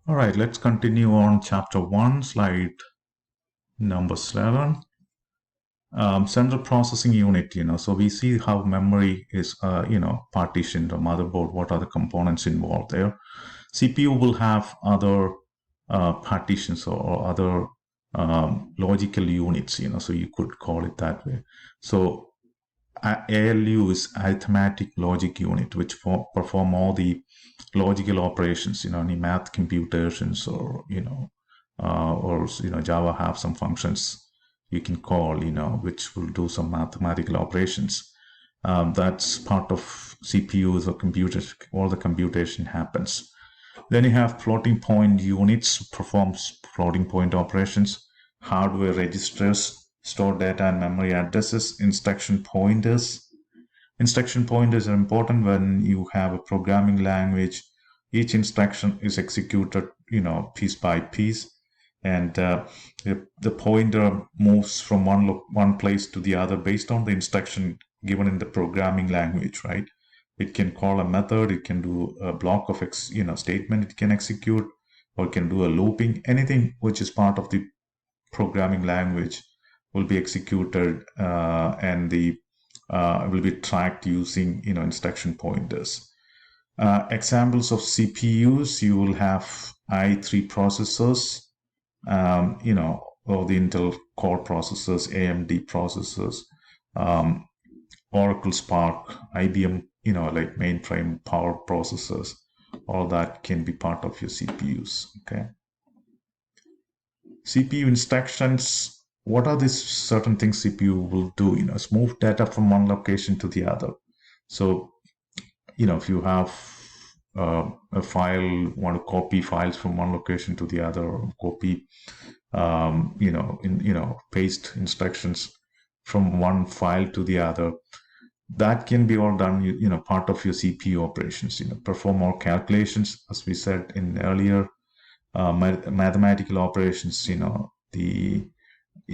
All right, let's continue on chapter 1, slide number 7. Central processing unit, so we see how memory is, partitioned, or motherboard, what are the components involved there. CPU will have other partitions or other logical units, so you could call it that way. So ALU is arithmetic logic unit, which perform all the logical operations, any math computations, or Java have some functions you can call, which will do some mathematical operations. That's part of CPUs or computers. All the computation happens. Then you have floating point units, performs floating point operations. Hardware registers store data and memory addresses. Instruction pointers. Instruction pointers are important when you have a programming language. Each instruction is executed, piece by piece, and the pointer moves from one place to the other based on the instruction given in the programming language, right? It can call a method, it can do a block of statement it can execute, or it can do a looping. Anything which is part of the programming language will be executed, and the will be tracked using instruction pointers. Examples of CPUs, you will have i3 processors, or the Intel Core processors, AMD processors, Oracle Spark, IBM, like mainframe power processors. All that can be part of your CPUs. Okay. CPU instructions. What are these certain things CPU will do? It's move data from one location to the other. So, if you have a file, want to copy files from one location to the other, or copy, paste instructions from one file to the other, that can be all done, part of your CPU operations. Perform more calculations, as we said in earlier mathematical operations. The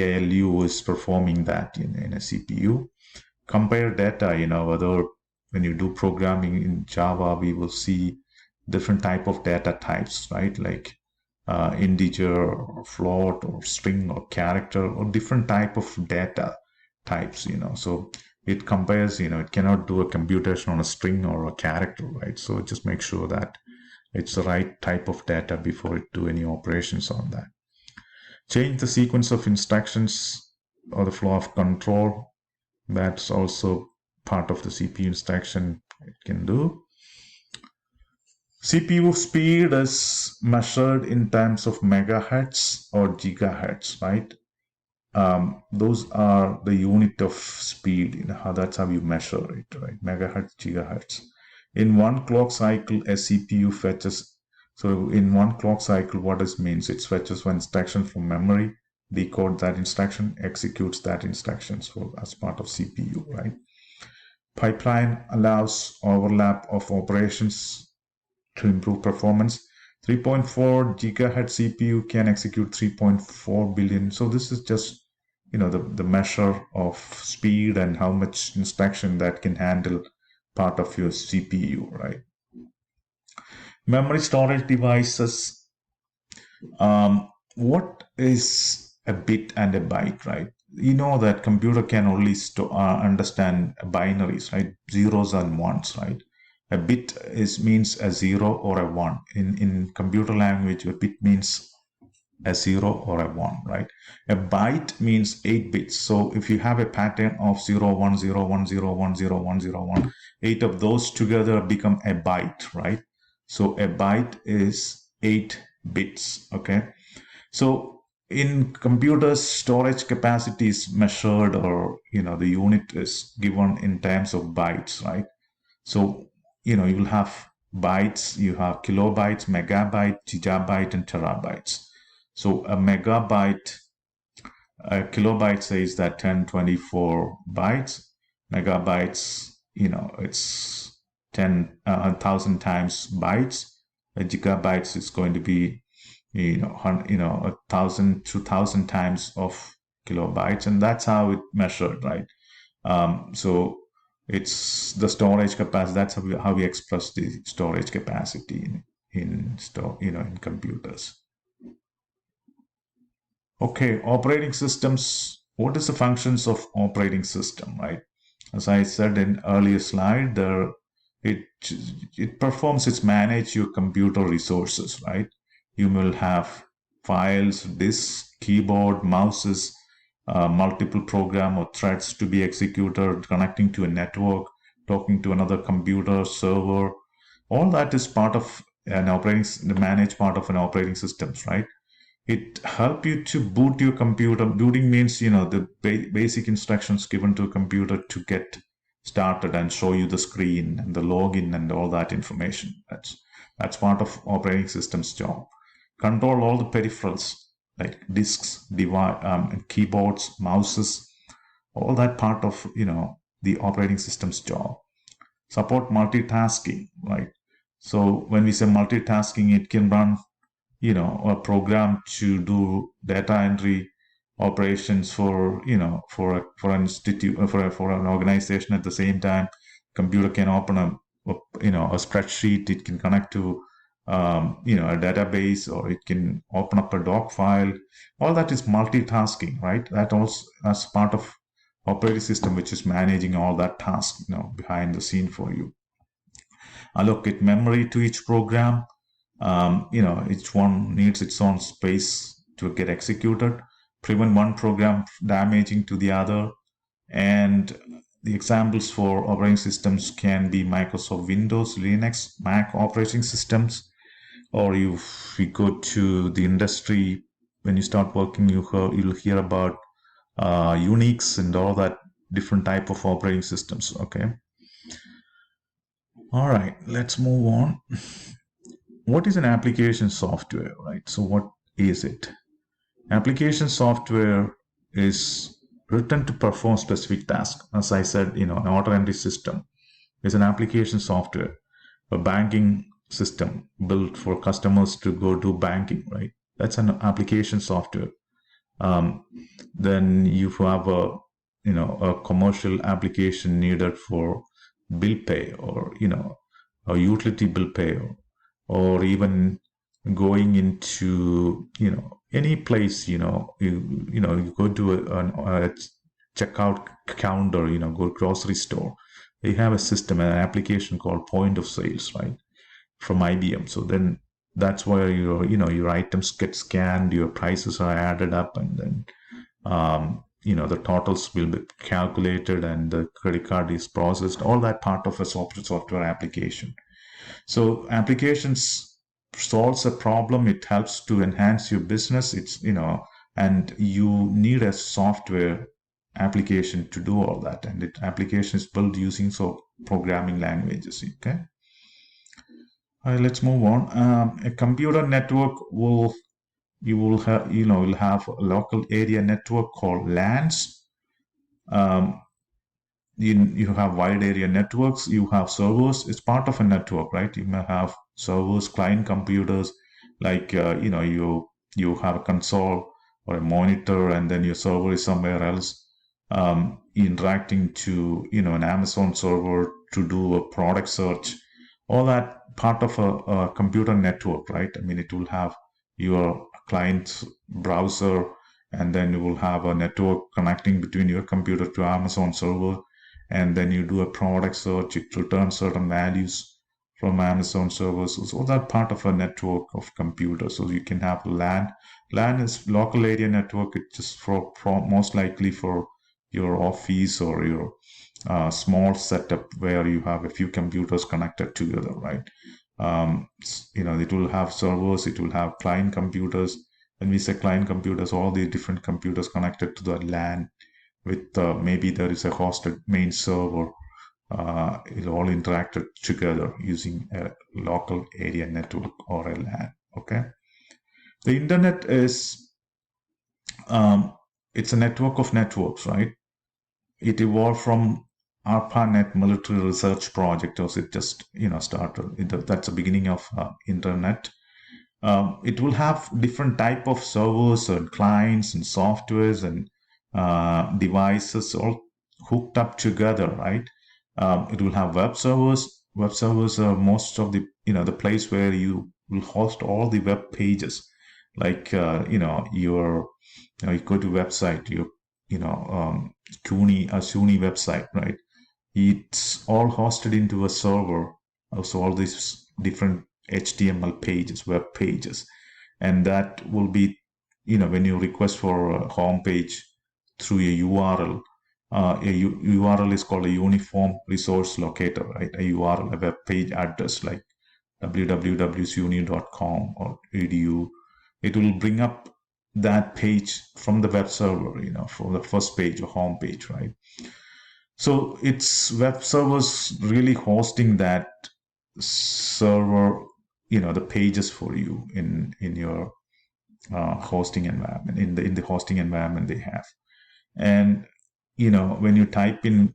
ALU is performing that in a CPU. Compare data, whether when you do programming in Java, we will see different type of data types, right? Like integer or float or string or character, or different type of data types. So it compares, it cannot do a computation on a string or a character, right? So just make sure that it's the right type of data before it do any operations on that. Change the sequence of instructions or the flow of control. That's also part of the CPU instruction it can do. CPU speed is measured in terms of megahertz or gigahertz, right? Those are the unit of speed. That's how you measure it, right? Megahertz, gigahertz. In one clock cycle, a CPU fetches. So in one clock cycle, what this means, it fetches one instruction from memory, decode that instruction, executes that instruction, so as part of CPU, right? Pipeline allows overlap of operations to improve performance. 3.4 gigahertz CPU can execute 3.4 billion. So this is just the measure of speed and how much instruction that can handle part of your CPU, right? Memory storage devices. What is a bit and a byte, right? That computer can only understand binaries, right? Zeros and ones, right? A bit means a 0 or a 1. In computer language, a bit means a 0 or a 1, right? A byte means 8 bits. So if you have a pattern of 0, 1, 0, 1, 0, 1, 0, 1, 0, 1, 8 of those together become a byte, right? So a byte is 8 bits, okay? So in computers, storage capacity is measured, or the unit is given in terms of bytes, right? So you will have bytes, you have kilobytes, megabyte, gigabyte, and terabytes. So a megabyte, a kilobyte says that 1024 bytes. Megabytes, it's 10,000 times bytes. A gigabytes is going to be 1,000 to 1,000 times of kilobytes, and that's how it measured, right? So it's the storage capacity. That's how we express the storage capacity. in computers. Okay, operating systems. What is the functions of operating system, right? As I said in earlier slide, it it performs, it's manage your computer resources, right? You will have files, disks, keyboard, mouses, multiple program or threads to be executed, connecting to a network, talking to another computer server. All that is part of the managed part of an operating systems, right? It help you to boot your computer. Booting means, the basic instructions given to a computer to get started and show you the screen and the login and all that information. That's part of operating system's job. Control all the peripherals like disks, keyboards, mouses, all that part of the operating system's job. Support multitasking, right? So when we say multitasking, it can run a program to do data entry operations for for an institute, for an organization. At the same time, computer can open a spreadsheet. It can connect to a database, or it can open up a doc file. All that is multitasking, right? That also as part of operating system, which is managing all that task behind the scene for you. Allocate memory to each program. Each one needs its own space to get executed. Prevent one program damaging to the other. And the examples for operating systems can be Microsoft Windows, Linux, Mac operating systems. Or if you go to the industry, when you start working, you'll hear about Unix and all that different type of operating systems. Okay. All right, let's move on. What is an application software, right? So what is it? Application software is written to perform specific tasks. As I said, an auto entry system is an application software. A banking system built for customers to go do banking, right? That's an application software. Then you have a commercial application needed for bill pay, or a utility bill pay, or even going into any place, you go to a checkout counter, go grocery store. They have a system, an application called point of sales, right, from IBM. So then that's where your items get scanned, your prices are added up, and then the totals will be calculated, and the credit card is processed. All that part of a software application. So applications solves a problem. It helps to enhance your business. It's and you need a software application to do all that. And application is built using programming languages. Okay. All right, let's move on. A computer network will have a local area network called LANs. You have wide area networks, you have servers. It's part of a network, right? You may have servers, client computers, like you have a console or a monitor, and then your server is somewhere else, interacting to an Amazon server to do a product search. All that part of a computer network, right? I mean, it will have your client's browser, and then you will have a network connecting between your computer to Amazon server, and then you do a product search. It returns certain values from Amazon servers. So that part of a network of computers. So you can have LAN. LAN is local area network. It's just for most likely for your office or your small setup where you have a few computers connected together, right? It will have servers. It will have client computers. When we say client computers, all the different computers connected to the LAN with maybe there is a hosted main server. It'll all interacted together using a local area network or a LAN. Okay. The internet is it's a network of networks, right? It evolved from ARPANET military research project, as it just started. That's the beginning of internet. It will have different type of servers and clients and softwares and devices all hooked up together, right? It will have web servers. Web servers are most of the the place where you will host all the web pages, like you go to website, SUNY website, right? It's all hosted into a server. So all these different HTML pages, web pages, and that will be, when you request for a home page through a URL, URL is called a uniform resource locator, right? A URL, a web page address like www.suny.com or edu. It will bring up that page from the web server, for the first page or home page, right? So it's web servers really hosting that server, the pages for you in your hosting environment, in the hosting environment they have. And when you type in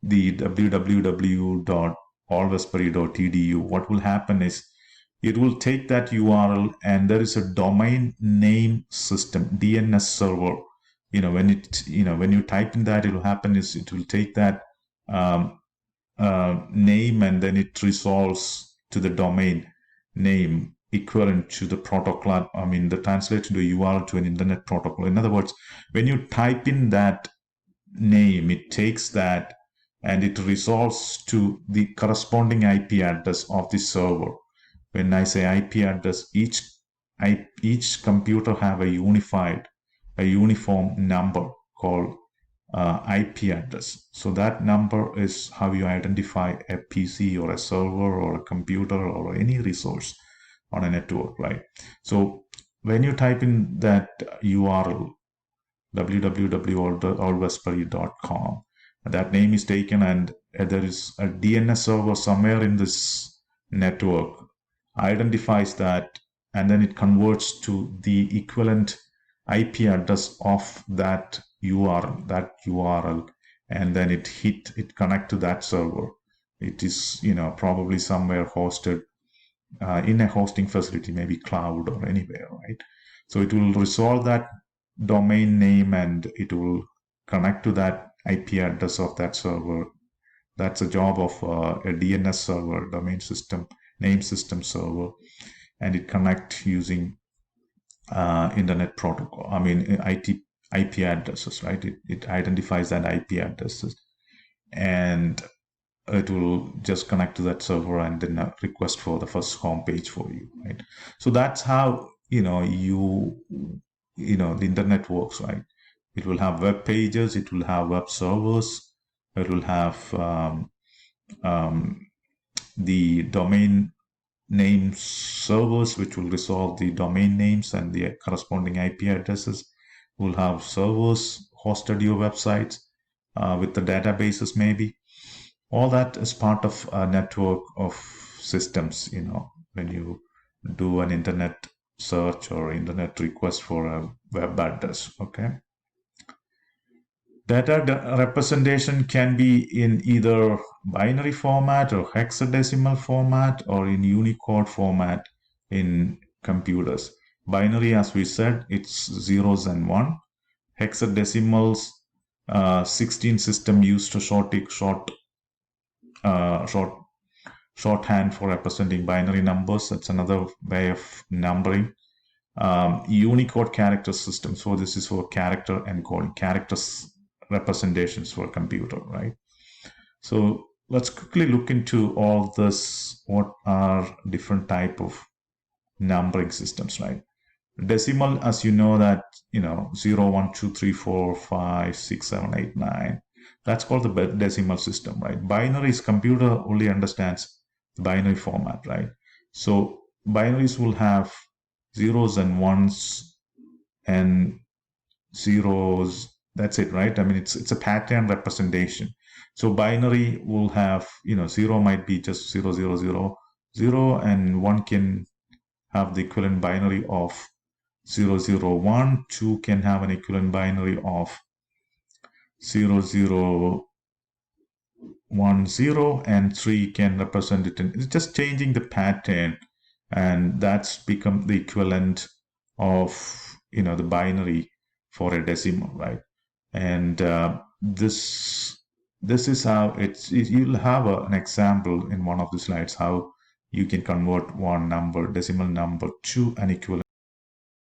the www.allwestbury.edu, what will happen is it will take that URL, and there is a domain name system, DNS server. When you type in that, it will happen is it will take that name, and then it resolves to the domain name equivalent to the protocol. The translation to a URL to an internet protocol. In other words, when you type in that name, it takes that and it resolves to the corresponding IP address of the server. When I say IP address, each computer have a uniform number called IP address. So that number is how you identify a PC or a server or a computer or any resource on a network, right? So when you type in that URL, www.allwestbury.com, that name is taken, and there is a DNS server somewhere in this network identifies that, and then it converts to the equivalent IP address of that URL, and then it connect to that server. It is probably somewhere hosted in a hosting facility, maybe cloud or anywhere, right? So it will resolve that domain name, and it will connect to that IP address of that server. That's a job of a DNS server, domain system name system server, and it connect using internet protocol. IP addresses, right? It identifies that IP addresses, and it will just connect to that server and then request for the first home page for you, right? So that's how the internet works, right? It will have web pages, it will have web servers, it will have the domain name servers, which will resolve the domain names and the corresponding IP addresses. We'll have servers hosted your websites with the databases, maybe. All that is part of a network of systems, when you do an internet search or internet request for a web address, okay? Data representation can be in either binary format or hexadecimal format or in Unicode format in computers. Binary, as we said, it's zeros and one. Hexadecimals, 16 system used to shorthand for representing binary numbers. That's another way of numbering. Unicode character system. So this is for character encoding, characters representations for a computer, right? So let's quickly look into all this. What are different type of numbering systems, right? Decimal, as you know, that 0, 1, 2, 3, 4, 5, 6, 7, 8, 9. That's called the decimal system, right? Binaries, computer only understands the binary format, right? So binaries will have zeros and ones and zeros. That's it, right? It's a pattern representation. So binary will have, 0 might be just 0, 0, 0, 0, and 1 can have the equivalent binary of 0, 0, 1. 2 can have an equivalent binary of 0, 0, 1, 0, and 3 can represent it. It's just changing the pattern, and that's become the equivalent of, the binary for a decimal, right? And this is how you'll have an example in one of the slides how you can convert one number, decimal number, to an equivalent